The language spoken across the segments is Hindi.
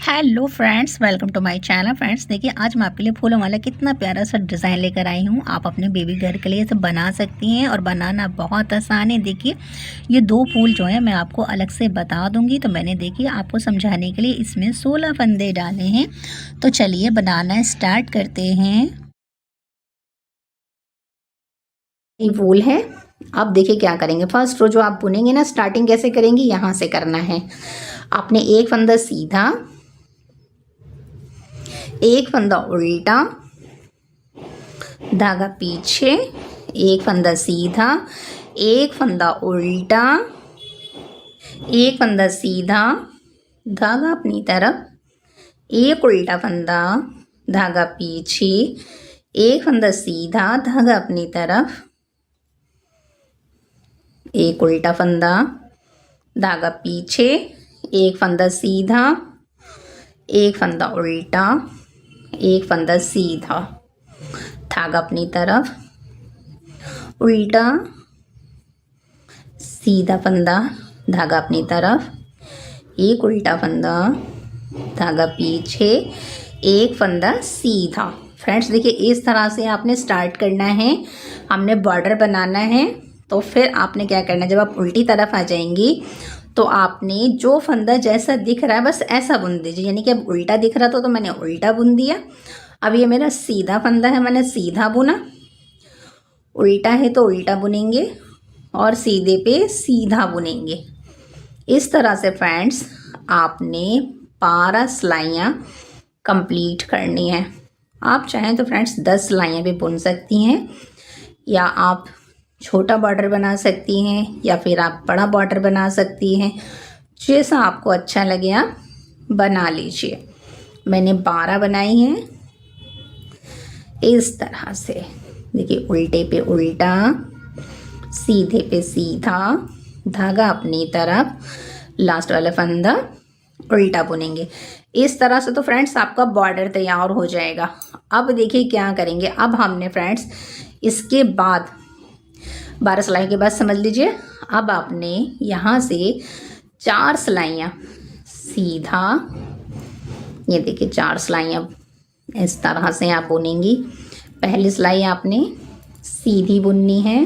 Hello friends, welcome to my channel. Friends देखिए, आज मैं आपके लिए फूलों वाला कितना प्यारा सा डिज़ाइन लेकर आई हूँ। आप अपने बेबी गर्ल के लिए इसे बना सकती हैं और बनाना बहुत आसान है। देखिए, ये दो फूल जो है मैं आपको अलग से बता दूंगी। तो मैंने देखिए आपको समझाने के लिए इसमें 16 फंदे डाले हैं। तो चलिए बनाना स्टार्ट करते हैं। ये फूल है। अब देखिए क्या करेंगे। फर्स्ट रो जो आप बुनेंगे ना, स्टार्टिंग कैसे करेंगे, यहाँ से करना है। आपने एक फंदा सीधा, एक फंदा उल्टा, धागा पीछे, एक फंदा सीधा, एक फंदा उल्टा, एक फंदा सीधा, धागा अपनी तरफ, एक उल्टा फंदा, धागा पीछे, एक फंदा सीधा, धागा अपनी तरफ, एक उल्टा फंदा, धागा पीछे, एक फंदा सीधा, एक फंदा उल्टा, एक फंदा सीधा, धागा अपनी तरफ, उल्टा, सीधा फंदा, धागा अपनी तरफ, एक उल्टा फंदा, धागा पीछे, एक फंदा सीधा। फ्रेंड्स देखिए, इस तरह से आपने स्टार्ट करना है। हमने बॉर्डर बनाना है। तो फिर आपने क्या करना है, जब आप उल्टी तरफ आ जाएंगी तो आपने जो फंदा जैसा दिख रहा है बस ऐसा बुन दीजिए। यानी कि अब उल्टा दिख रहा था तो मैंने उल्टा बुन दिया। अब ये मेरा सीधा फंदा है, मैंने सीधा बुना। उल्टा है तो उल्टा बुनेंगे और सीधे पे सीधा बुनेंगे। इस तरह से फ्रेंड्स आपने 12 सिलाइयाँ कंप्लीट करनी है। आप चाहें तो फ्रेंड्स 10 सिलाइयाँ भी बुन सकती हैं, या आप छोटा बॉर्डर बना सकती हैं, या फिर आप बड़ा बॉर्डर बना सकती हैं। जैसा आपको अच्छा लगे आप बना लीजिए। मैंने 12 बनाई हैं इस तरह से। देखिए, उल्टे पे उल्टा, सीधे पे सीधा, धागा अपनी तरफ, लास्ट वाला फंदा उल्टा बुनेंगे। इस तरह से तो फ्रेंड्स आपका बॉर्डर तैयार हो जाएगा। अब देखिए क्या करेंगे। अब हमने फ्रेंड्स इसके बाद 12 सिलाई के बाद समझ लीजिए, अब आपने यहाँ से 4 सिलाइयाँ सीधा, ये देखिए 4 सिलाइयाँ इस तरह से आप बुनेंगी। पहली सिलाई आपने सीधी बुननी है,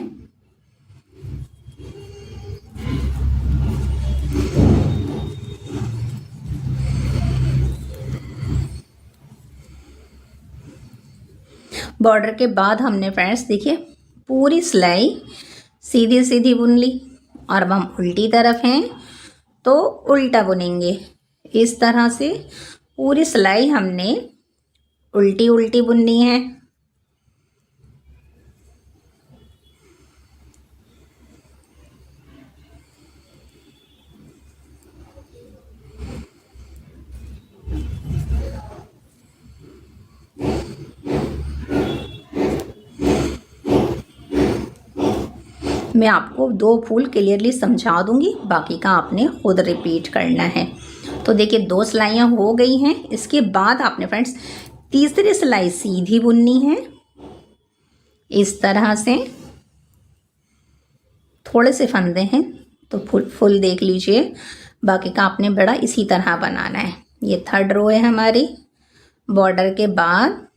बॉर्डर के बाद हमने फ्रेंड्स देखिए पूरी सिलाई सीधी सीधी बुन ली। और अब हम उल्टी तरफ हैं तो उल्टा बुनेंगे। इस तरह से पूरी सिलाई हमने उल्टी उल्टी बुननी है। मैं आपको 2 फूल क्लियरली समझा दूंगी, बाकी का आपने खुद रिपीट करना है। तो देखिए 2 सिलाइयाँ हो गई हैं। इसके बाद आपने फ्रेंड्स तीसरी सिलाई सीधी बुननी है। इस तरह से थोड़े से फंदे हैं तो फुल देख लीजिए, बाकी का आपने बड़ा इसी तरह बनाना है। ये 3rd रो है हमारी बॉर्डर के बाद।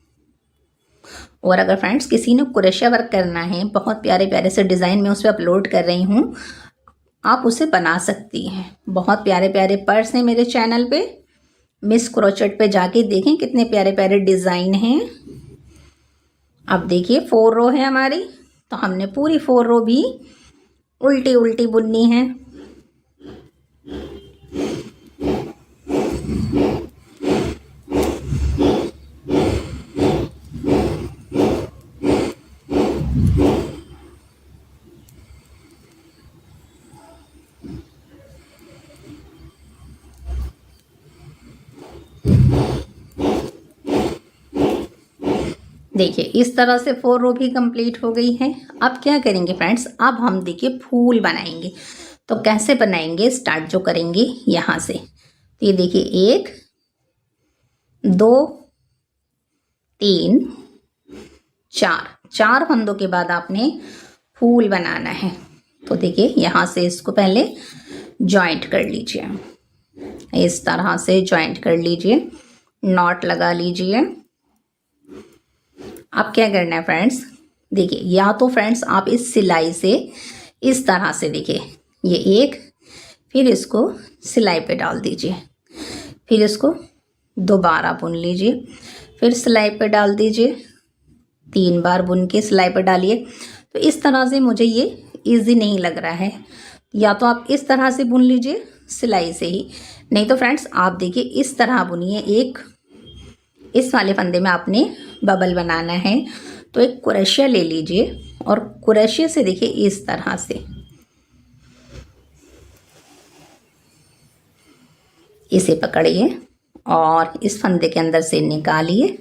और अगर फ्रेंड्स किसी ने क्रोशिया वर्क करना है, बहुत प्यारे प्यारे से डिज़ाइन में उस पर अपलोड कर रही हूँ, आप उसे बना सकती हैं। बहुत प्यारे प्यारे पर्स हैं मेरे चैनल पे, मिस क्रोचेट पे जाके देखें कितने प्यारे प्यारे डिज़ाइन हैं। अब देखिए 4 रो है हमारी, तो हमने पूरी 4 रो भी उल्टी उल्टी बुननी है। देखिए इस तरह से 4 रो भी कंप्लीट हो गई है। अब क्या करेंगे फ्रेंड्स, अब हम देखिए फूल बनाएंगे। तो कैसे बनाएंगे, स्टार्ट जो करेंगे यहाँ से। तो ये देखिए 1 2 3 4 फंदों के बाद आपने फूल बनाना है। तो देखिए यहाँ से इसको पहले जॉइंट कर लीजिए। इस तरह से जॉइंट कर लीजिए, नॉट लगा लीजिए। अब क्या करना है फ्रेंड्स, देखिए या तो फ्रेंड्स आप इस सिलाई से इस तरह से देखिए ये एक, फिर इसको सिलाई पे डाल दीजिए, फिर इसको दोबारा बुन लीजिए, फिर सिलाई पे डाल दीजिए, 3 बार बुन के सिलाई पे डालिए। तो इस तरह से मुझे ये इजी नहीं लग रहा है, या तो आप इस तरह से बुन लीजिए सिलाई से ही, नहीं तो फ्रेंड्स आप देखिए इस तरह बुनिए। एक इस वाले फंदे में आपने बबल बनाना है, तो एक क्रोशिया ले लीजिए और क्रोशिया से देखिए इस तरह से इसे पकड़िए और इस फंदे के अंदर से निकालिए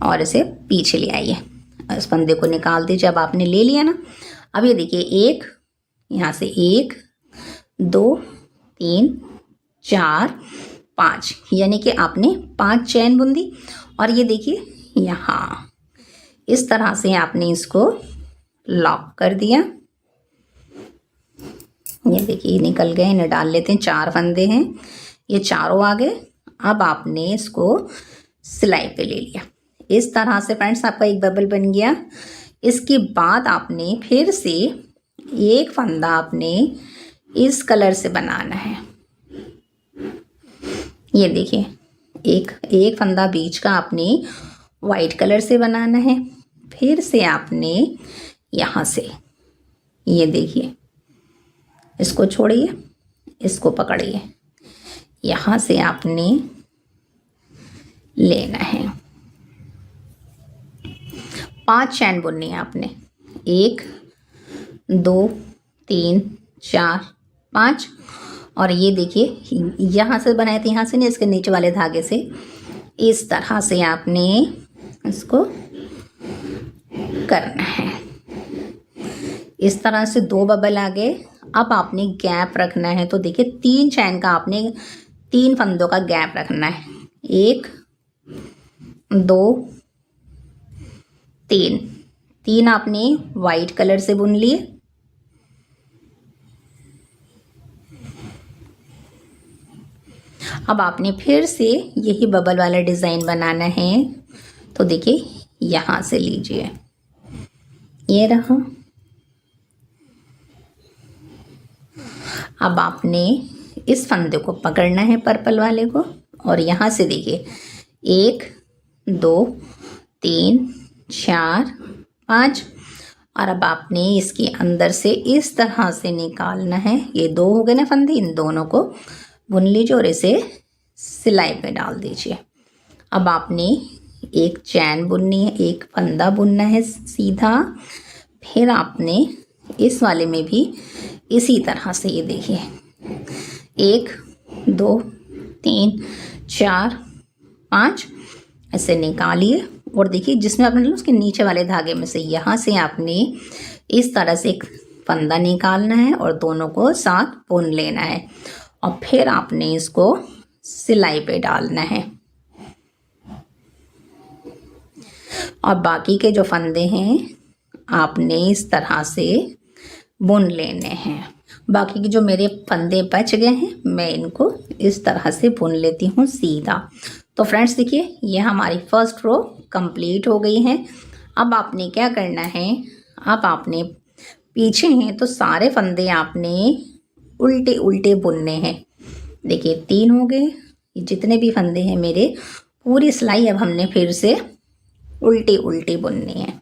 और इसे पीछे ले आइए। इस फंदे को निकाल दीजिए। अब आपने ले लिया ना, अब ये देखिए एक, यहाँ से 1 2 3 4 5, यानी कि आपने 5 चैन बुन दी। और ये देखिए यहाँ इस तरह से आपने इसको लॉक कर दिया। ये देखिए निकल गए, इन्हें डाल लेते हैं। 4 फंदे हैं, ये चारों आ गए। अब आपने इसको सिलाई पे ले लिया इस तरह से फ्रेंड्स, आपका एक बबल बन गया। इसके बाद आपने फिर से एक फंदा आपने इस कलर से बनाना है। ये देखिए एक फंदा बीच का आपने वाइट कलर से बनाना है। फिर से आपने यहाँ से ये देखिए, इसको छोड़िए, इसको पकड़िए, यहाँ से आपने लेना है। 5 चैन बुननी है आपने, 1 2 3 4 5। और ये देखिए यहाँ से बनाए थे, यहाँ से नहीं, इसके नीचे वाले धागे से इस तरह से आपने इसको करना है। इस तरह से 2 बबल आ गए। अब आपने गैप रखना है, तो देखिए 3 चैन का आपने 3 फंदों का गैप रखना है। 1 2 3 आपने वाइट कलर से बुन लिए। अब आपने फिर से यही बबल वाला डिज़ाइन बनाना है, तो देखिए यहाँ से लीजिए, ये रहा। अब आपने इस फंदे को पकड़ना है पर्पल वाले को, और यहाँ से देखिए 1 2 3 4 5। और अब आपने इसके अंदर से इस तरह से निकालना है। ये 2 हो गए ना फंदे, इन दोनों को बुन लीजिए और इसे सिलाई पे डाल दीजिए। अब आपने एक चैन बुननी है, एक फंदा बुनना है सीधा। फिर आपने इस वाले में भी इसी तरह से ये देखिए 1 2 3 4 5 ऐसे निकालिए। और देखिए जिसमें आपने उसके नीचे वाले धागे में से यहाँ से आपने इस तरह से एक फंदा निकालना है और दोनों को साथ बुन लेना है, और फिर आपने इसको सिलाई पे डालना है। और बाकी के जो फंदे हैं आपने इस तरह से बुन लेने हैं। बाकी के जो मेरे फंदे बच गए हैं मैं इनको इस तरह से बुन लेती हूँ सीधा। तो फ्रेंड्स देखिए ये हमारी फर्स्ट रो कंप्लीट हो गई है। अब आपने क्या करना है, अब आपने पीछे हैं तो सारे फंदे आपने उल्टे उल्टे बुनने हैं। देखिए 3 हो गए, जितने भी फंदे हैं मेरे, पूरी सिलाई अब हमने फिर से उल्टी उल्टी बुननी है।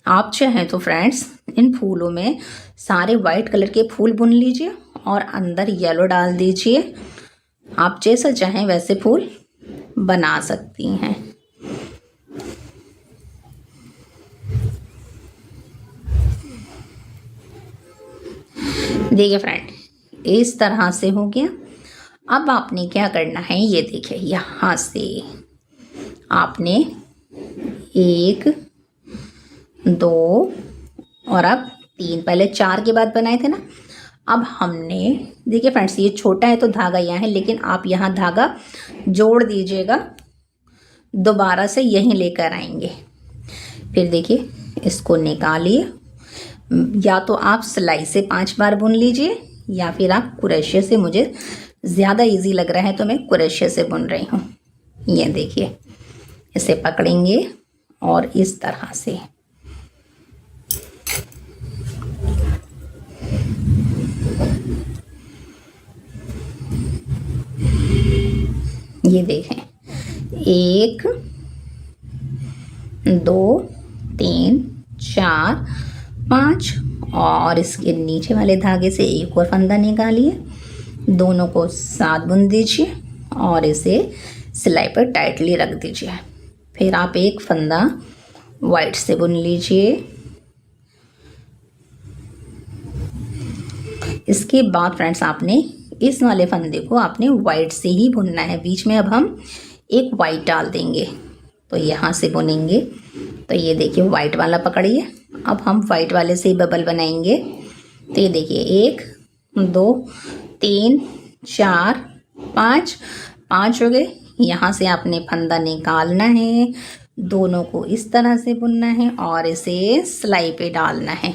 आप चाहें तो फ्रेंड्स इन फूलों में सारे वाइट कलर के फूल बुन लीजिए और अंदर येलो डाल दीजिए। आप जैसा चाहें वैसे फूल बना सकती हैं। देखिए फ्रेंड इस तरह से हो गया। अब आपने क्या करना है, ये देखिए यहाँ से आपने 1 2 और अब 3, पहले 4 के बाद बनाए थे ना। अब हमने देखिए फ्रेंड्स ये छोटा है तो धागा यहाँ है, लेकिन आप यहाँ धागा जोड़ दीजिएगा, दोबारा से यहीं लेकर आएंगे। फिर देखिए इसको निकालिए, या तो आप सिलाई से 5 बार बुन लीजिए या फिर आप क्रोशिया से मुझे ज़्यादा इजी लग रहा है तो मैं क्रोशे से बुन रही हूँ। ये देखिए, इसे पकड़ेंगे और इस तरह से ये देखें, 1 2 3 4 5 और इसके नीचे वाले धागे से एक और फंदा निकालिए, दोनों को साथ बुन दीजिए और इसे सिलाई पर टाइटली रख दीजिए। फिर आप एक फंदा वाइट से बुन लीजिए। इसके बाद फ्रेंड्स आपने इस वाले फंदे को आपने वाइट से ही बुनना है। बीच में अब हम एक वाइट डाल देंगे, तो यहाँ से बुनेंगे। तो ये देखिए, वाइट वाला पकड़िए, अब हम वाइट वाले से ही बबल बनाएंगे। तो ये देखिए, 1 2 3 4 5 5 हो गए। यहाँ से आपने फंदा निकालना है, दोनों को इस तरह से बुनना है और इसे सिलाई पे डालना है।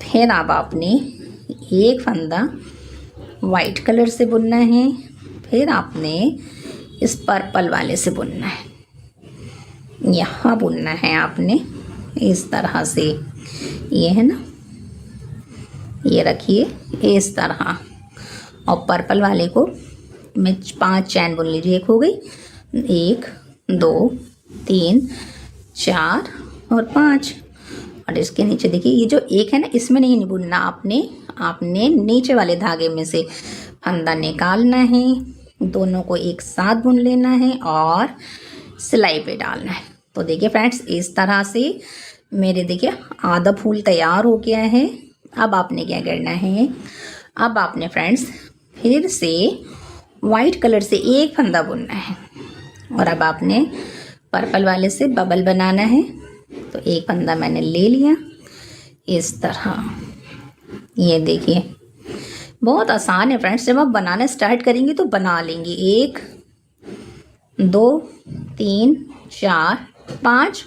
फिर अब आपने एक फंदा वाइट कलर से बुनना है, फिर आपने इस पर्पल वाले से बुनना है। यहाँ बुनना है आपने इस तरह से, ये है ना, ये रखिए इस तरह। और पर्पल वाले को मैं 5 चैन बुन लीजिए। एक हो गई, 1 2 3 4 और 5। और इसके नीचे देखिए, ये जो एक है ना, इसमें नहीं बुनना आपने नीचे वाले धागे में से फंदा निकालना है, दोनों को एक साथ बुन लेना है और सिलाई पे डालना है। तो देखिए फ्रेंड्स, इस तरह से मेरे देखिए आधा फूल तैयार हो गया है। अब आपने क्या करना है, अब आपने फ्रेंड्स फिर से वाइट कलर से एक फंदा बुनना है और अब आपने पर्पल वाले से बबल बनाना है। तो एक फंदा मैंने ले लिया इस तरह। ये देखिए, बहुत आसान है फ्रेंड्स, जब आप बनाना स्टार्ट करेंगे तो बना लेंगे। 1 2 3 4 5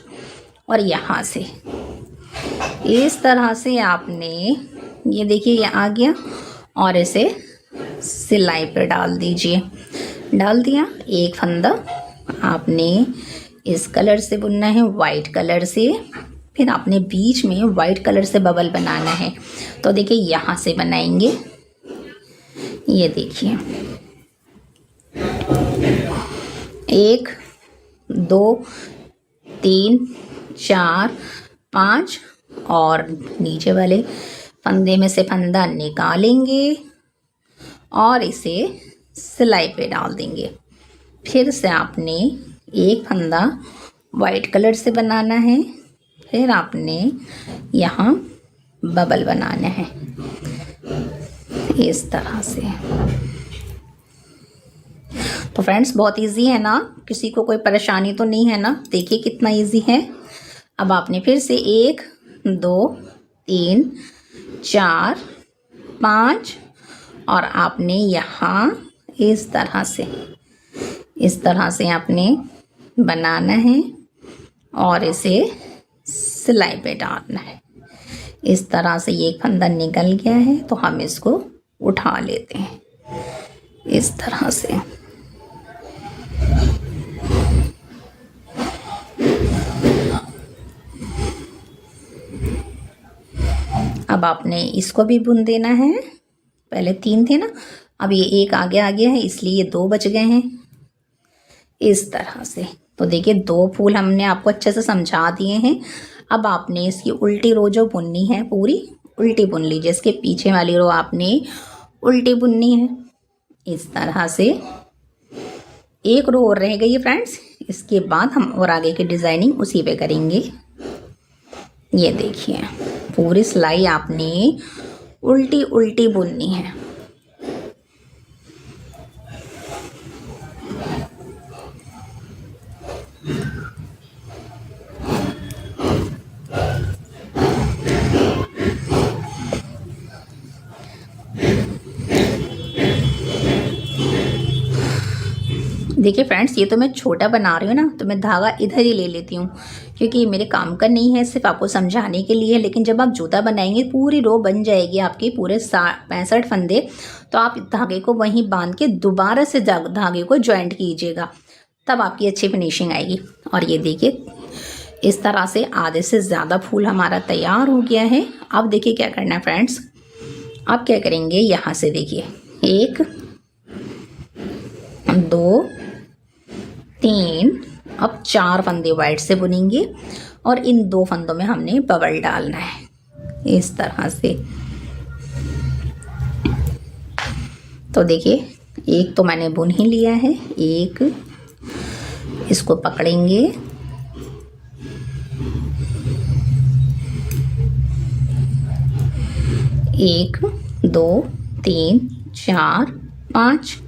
और यहाँ से इस तरह से आपने, ये देखिए ये आ गया, और इसे सिलाई पर डाल दीजिए। डाल दिया, एक फंदा आपने इस कलर से बुनना है, वाइट कलर से। फिर आपने बीच में वाइट कलर से बबल बनाना है। तो देखिए यहाँ से बनाएंगे, ये देखिए 1 2 3 4 5 और नीचे वाले फंदे में से फंदा निकालेंगे और इसे सिलाई पे डाल देंगे। फिर से आपने एक फंदा वाइट कलर से बनाना है, फिर आपने यहाँ बबल बनाना है इस तरह से। तो फ्रेंड्स बहुत इजी है ना, किसी को कोई परेशानी तो नहीं है ना? देखिए कितना इजी है। अब आपने फिर से 1 2 3 4 5 और आपने यहाँ इस तरह से आपने बनाना है और इसे सिलाई पे डालना है। इस तरह से ये फंदा निकल गया है, तो हम इसको उठा लेते हैं इस तरह से। अब आपने इसको भी बुन देना है। पहले 3 थे ना, अब ये एक आगे आ गया है, इसलिए ये 2 बच गए हैं इस तरह से। तो देखिए 2 फूल हमने आपको अच्छे से समझा दिए हैं। अब आपने इसकी उल्टी रो जो बुननी है, पूरी उल्टी बुन लीजिए। इसके पीछे वाली रो आपने उल्टी बुननी है इस तरह से। एक रो और रह गई है फ्रेंड्स, इसके बाद हम और आगे की डिज़ाइनिंग उसी पे करेंगे। ये देखिए पूरी सिलाई आपने उल्टी उल्टी बुननी है। देखिए फ्रेंड्स, ये तो मैं छोटा बना रही हूँ ना, तो मैं धागा इधर ही ले लेती हूँ क्योंकि ये मेरे काम का नहीं है, सिर्फ आपको समझाने के लिए है। लेकिन जब आप जूता बनाएंगे पूरी रो बन जाएगी आपकी, पूरे 65 फंदे, तो आप धागे को वहीं बांध के दोबारा से धागे को ज्वाइंट कीजिएगा, तब आपकी अच्छी फिनिशिंग आएगी। और ये देखिए इस तरह से आधे से ज़्यादा फूल हमारा तैयार हो गया है। अब देखिए क्या करना है फ्रेंड्स, आप क्या करेंगे, यहाँ से देखिए 1 2 3, अब 4 फंदे वाइट से बुनेंगे और इन 2 फंदों में हमने बबल डालना है इस तरह से। तो देखिए एक तो मैंने बुन ही लिया है, एक इसको पकड़ेंगे, एक 2 3 4 5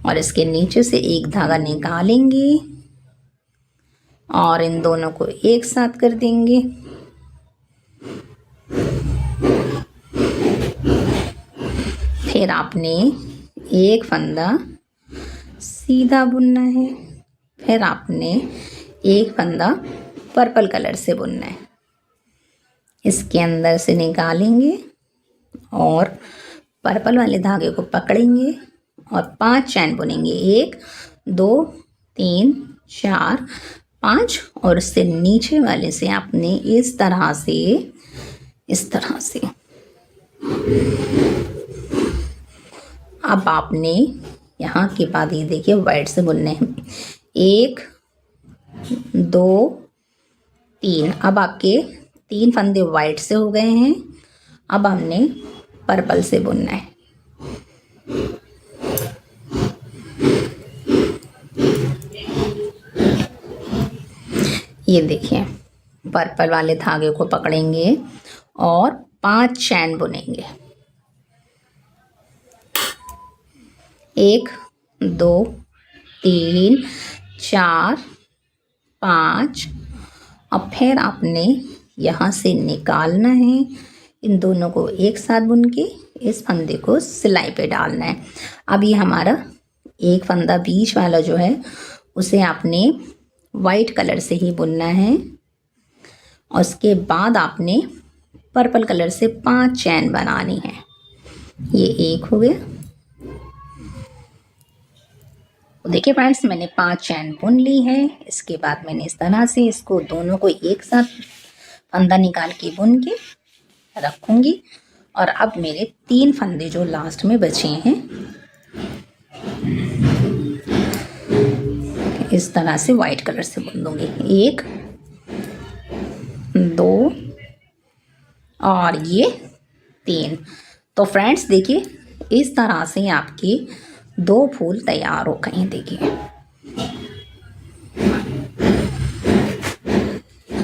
और इसके नीचे से एक धागा निकालेंगे और इन दोनों को एक साथ कर देंगे। फिर आपने एक फंदा सीधा बुनना है, फिर आपने एक फंदा पर्पल कलर से बुनना है, इसके अंदर से निकालेंगे और पर्पल वाले धागे को पकड़ेंगे और 5 चैन बुनेंगे, 1 2 3 4 5 और उससे नीचे वाले से आपने इस तरह से अब आपने यहाँ के बाद ये देखिए वाइट से बुनने हैं, 1 2 3, अब आपके 3 फंदे वाइट से हो गए हैं। अब हमने पर्पल से बुनना है, ये देखिए पर्पल वाले धागे को पकड़ेंगे और 5 चैन बुनेंगे, 1 2 3 4 5। अब फिर आपने यहाँ से निकालना है, इन दोनों को एक साथ बुन के इस फंदे को सिलाई पे डालना है। अब ये हमारा एक फंदा बीच वाला जो है उसे आपने वाइट कलर से ही बुनना है और उसके बाद आपने पर्पल कलर से 5 चैन बनानी है। ये एक हो गया। देखिए फ्रेंड्स, मैंने 5 चैन बुन ली है। इसके बाद मैंने इस तरह से इसको दोनों को एक साथ फंदा निकाल के बुन के रखूँगी और अब मेरे 3 फंदे जो लास्ट में बचे हैं इस तरह से वाइट कलर से बुन दूँगी, 1 2 और ये 3। तो फ्रेंड्स देखिए इस तरह से आपके 2 फूल तैयार हो गए हैं। देखिए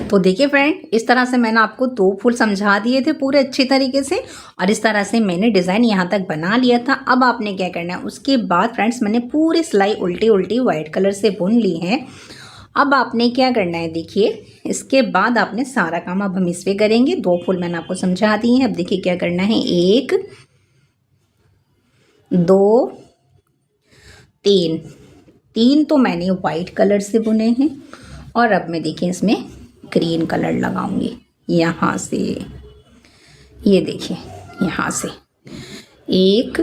तो देखिए फ्रेंड, इस तरह से मैंने आपको 2 फूल समझा दिए थे पूरे अच्छी तरीके से और इस तरह से मैंने डिज़ाइन यहाँ तक बना लिया था। अब आपने क्या करना है, उसके बाद फ्रेंड्स मैंने पूरी सिलाई उल्टी उल्टी वाइट कलर से बुन ली है। अब आपने क्या करना है, देखिए इसके बाद आपने सारा काम अब हम इस पे करेंगे। 2 फूल मैंने आपको समझा दिए हैं। अब देखिए क्या करना है, 1 2 3 तो मैंने वाइट कलर से बुने हैं और अब मैं देखिए इसमें ग्रीन कलर लगाऊंगी यहाँ से, ये देखिए यहाँ से 1।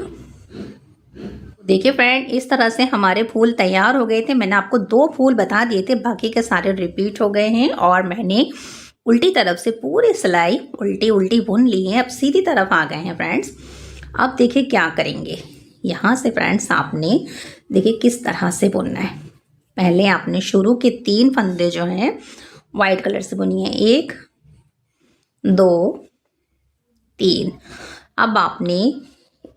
देखिए फ्रेंड, इस तरह से हमारे फूल तैयार हो गए थे। मैंने आपको 2 फूल बता दिए थे, बाकी के सारे रिपीट हो गए हैं और मैंने उल्टी तरफ से पूरी सिलाई उल्टी उल्टी बुन ली है। अब सीधी तरफ आ गए हैं फ्रेंड्स। अब देखिए क्या करेंगे, यहाँ से फ्रेंड्स आपने देखिए किस तरह से बुनना है। पहले आपने शुरू के 3 फंदे जो हैं वाइट कलर से बुनिए, 1 2 3। अब आपने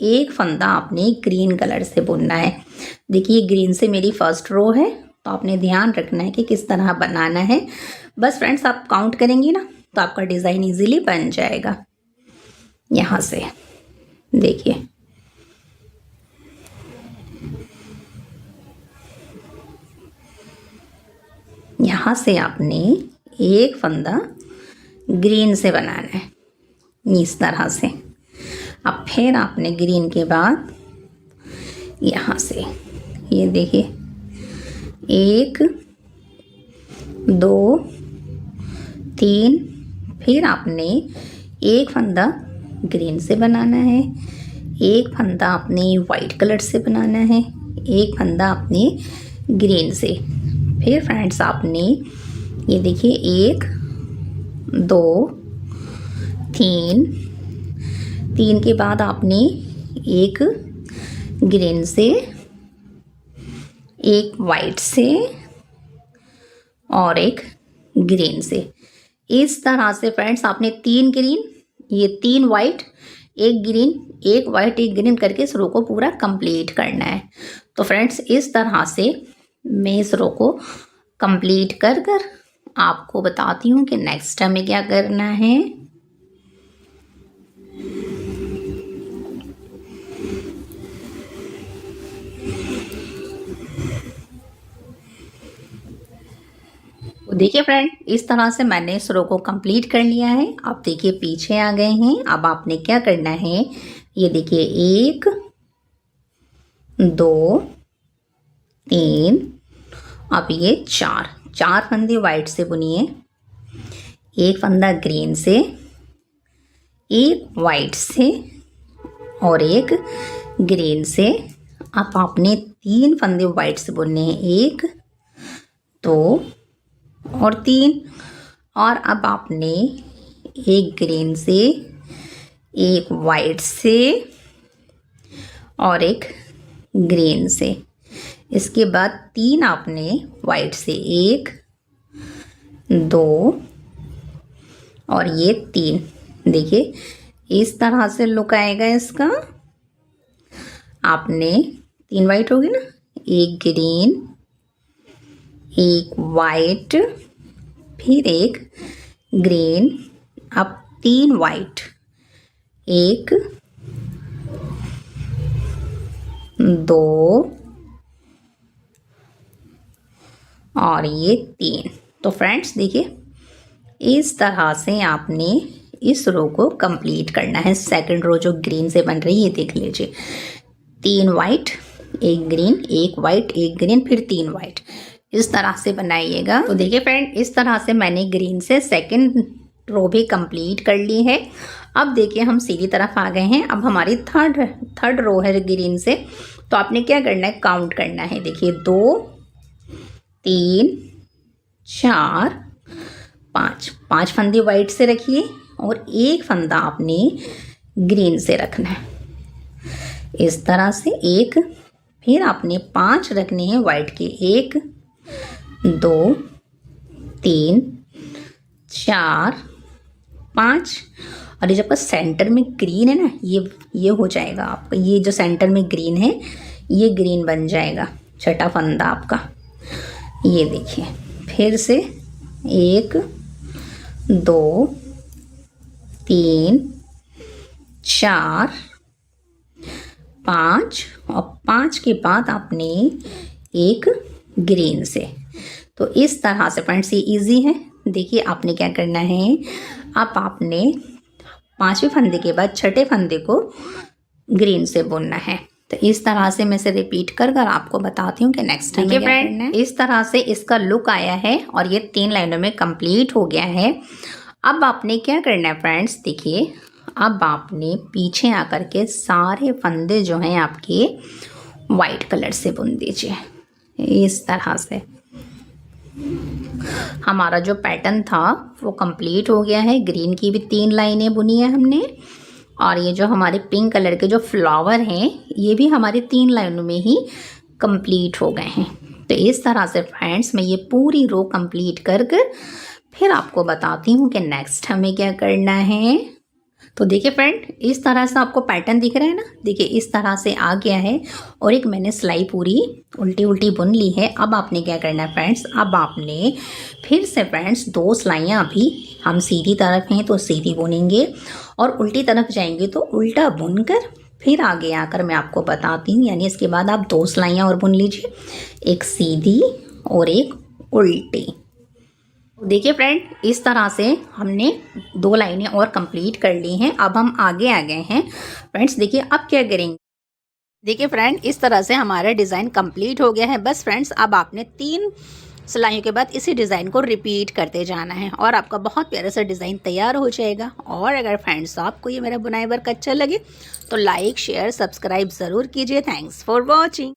एक फंदा आपने ग्रीन कलर से बुनना है। देखिए ग्रीन से मेरी फर्स्ट रो है, तो आपने ध्यान रखना है कि किस तरह बनाना है। बस फ्रेंड्स आप काउंट करेंगी ना तो आपका डिज़ाइन इजीली बन जाएगा। यहाँ से देखिए यहाँ से आपने एक फंदा ग्रीन से बनाना है इस तरह से। अब फिर आपने ग्रीन के बाद यहाँ से ये देखिए 1 2 3, फिर आपने एक फंदा ग्रीन से बनाना है, एक फंदा आपने वाइट कलर से बनाना है, एक फंदा आपने ग्रीन से। फिर फ्रेंड्स आपने ये देखिए 1 2 3, 3 के बाद आपने एक ग्रीन से, एक वाइट से और एक ग्रीन से। इस तरह से फ्रेंड्स आपने 3 ग्रीन, ये 3 वाइट, एक ग्रीन, एक वाइट, एक ग्रीन करके इस रो को पूरा कंप्लीट करना है। तो फ्रेंड्स इस तरह से मैं इस रो को कंप्लीट कर कर आपको बताती हूँ कि नेक्स्ट हमें क्या करना है। देखिए फ्रेंड, इस तरह से मैंने इस रो को कंप्लीट कर लिया है। आप देखिए पीछे आ गए हैं। अब आपने क्या करना है, ये देखिए 1 2 3, अब ये 4 फंदे वाइट से बुनिए, एक फंदा ग्रीन से, एक वाइट से और एक ग्रीन से। अब आपने 3 फंदे वाइट से बुनने हैं, 1 2 और 3, और अब आपने एक ग्रीन से, एक वाइट से और एक ग्रीन से। इसके बाद 3 आपने वाइट से, 1 2 और ये 3। देखिए इस तरह से लुक आएगा इसका। आपने 3 वाइट होगी ना, एक ग्रीन, एक वाइट, फिर एक ग्रीन, अब 3 वाइट, 1 2 और ये 3। तो फ्रेंड्स देखिए इस तरह से आपने इस रो को कंप्लीट करना है। सेकंड रो जो ग्रीन से बन रही है, देख लीजिए 3 वाइट, एक ग्रीन, एक वाइट, एक ग्रीन, फिर 3 वाइट, इस तरह से बनाइएगा। तो देखिए फ्रेंड इस तरह से मैंने ग्रीन से सेकंड रो भी कंप्लीट कर ली है। अब देखिए हम सीधी तरफ आ गए हैं। अब हमारी थर्ड रो है ग्रीन से। तो आपने क्या करना है, काउंट करना है। देखिए 2 3 4 5 फंदे वाइट से रखिए और एक फंदा आपने ग्रीन से रखना है, इस तरह से एक। फिर आपने 5 रखने हैं वाइट के, 1 2 3 4 5, और ये जब का सेंटर में ग्रीन है ना, ये हो जाएगा आपका, ये जो सेंटर में ग्रीन है ये ग्रीन बन जाएगा छठा फंदा आपका। ये देखिए फिर से 1 2 3 4 5, और 5 के बाद आपने एक ग्रीन से। तो इस तरह से फ्रेंड्स ये इजी है। देखिए आपने क्या करना है, अब आपने 5वें फंदे के बाद छठे फंदे को ग्रीन से बुनना है। तो इस तरह से मैं इसे रिपीट कर कर आपको बताती हूँ कि नेक्स्ट टाइम क्या करना है। इस तरह से इसका लुक आया है और ये 3 लाइनों में कंप्लीट हो गया है। अब आपने क्या करना है फ्रेंड्स, देखिए अब आपने पीछे आकर के सारे फंदे जो हैं आपके वाइट कलर से बुन दीजिए। इस तरह से हमारा जो पैटर्न था वो कंप्लीट हो गया है। ग्रीन की भी 3 लाइनें बुनी है हमने, और ये जो हमारे पिंक कलर के जो फ्लावर हैं ये भी हमारे 3 लाइनों में ही कंप्लीट हो गए हैं। तो इस तरह से फ्रेंड्स मैं ये पूरी रो कंप्लीट कर कर फिर आपको बताती हूँ कि नेक्स्ट हमें क्या करना है। तो देखिए फ्रेंड इस तरह से आपको पैटर्न दिख रहा है ना, देखिए इस तरह से आ गया है और एक मैंने सिलाई पूरी उल्टी उल्टी बुन ली है। अब आपने क्या करना है फ्रेंड्स, अब आपने फिर से फ्रेंड्स 2 सिलाइयाँ, अभी हम सीधी तरफ हैं तो सीधी बुनेंगे और उल्टी तरफ जाएंगे तो उल्टा बुनकर फिर आगे आकर मैं आपको बताती हूँ। यानी इसके बाद आप 2 सिलाइयाँ और बुन लीजिए, एक सीधी और एक उल्टी। देखिए फ्रेंड इस तरह से हमने 2 लाइनें और कंप्लीट कर ली हैं। अब हम आगे आ गए हैं फ्रेंड्स। देखिए अब क्या करेंगे, देखिए फ्रेंड, इस तरह से हमारा डिज़ाइन कंप्लीट हो गया है। बस फ्रेंड्स, अब आपने 3 सिलाइयों के बाद इसी डिज़ाइन को रिपीट करते जाना है और आपका बहुत प्यारा सा डिज़ाइन तैयार हो जाएगा। और अगर फ्रेंड्स आपको ये मेरा बुनाई वर्क अच्छा लगे तो लाइक, शेयर, सब्सक्राइब ज़रूर कीजिए। Thanks for watching.